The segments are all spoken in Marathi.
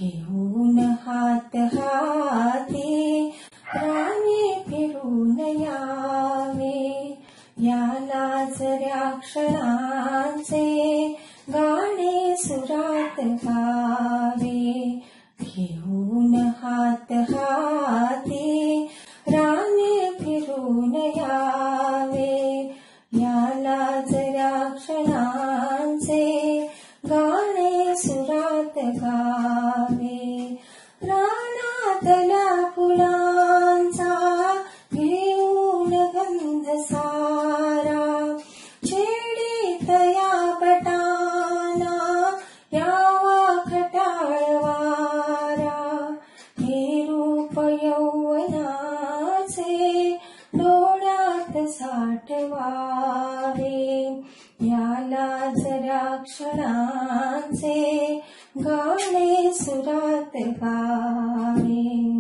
घेऊन हात हाती राणी फिरून यावे, या लाजऱ्या क्षणांचे गाणे सुरात गावे. घेऊन हात हाती राणी फिरून यावे, या लाजऱ्या क्षणांचे गाणे सुरात गावे. रानातल्या फुलांचा घेऊन गंध सारा, छेडीत या बटाना यावा खटाळ वारा. हे रूप यौवनाचे डोळ्यात साठवावे, या लाजऱ्या क्षणांचे गाणे सुरात गावे.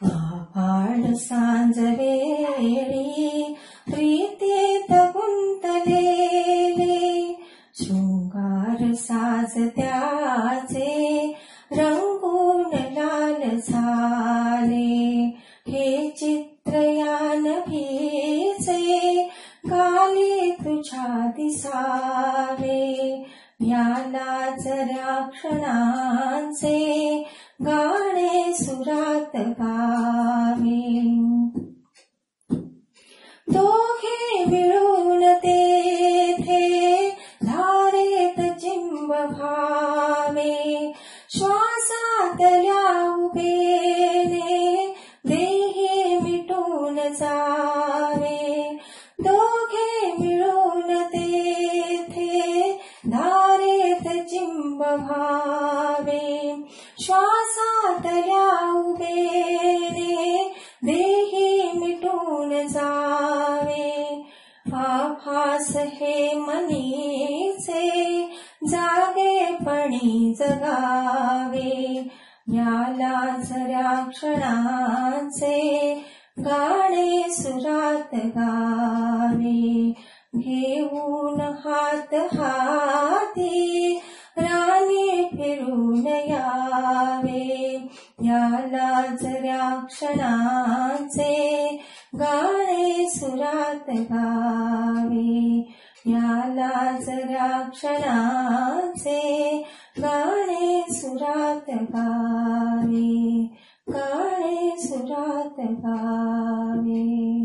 आभाळ सांजवेळी प्रीतीत गुंतलेले, शृंगार साज त्याचे रंगून लाल झाले. हे चित्र या नभीचे गाली तुझ्या दिसावे, या लाजऱ्या क्षणांचे गाणे सुरात गावे. दोघे मिळून तेथे धारेत चिंब व्हावे, श्वासातल्या उभेने देही मिटून जावे. दोघे मिळून तेथे धारेत चिंब व्हावे, श्वासातल्या उभेने देही मिटून जावे. आभास हे मनीचे जागेपणी जगावे, या लाजऱ्या क्षणांचे गाणे सुरात गावे. घेऊन हात हाती राणी फिरून यावे, या लाजऱ्या क्षणांचे गाणे सुरात गावे. या लाजऱ्या क्षणांचे गाणे सुरात गावे, गाणे सुरात गावे.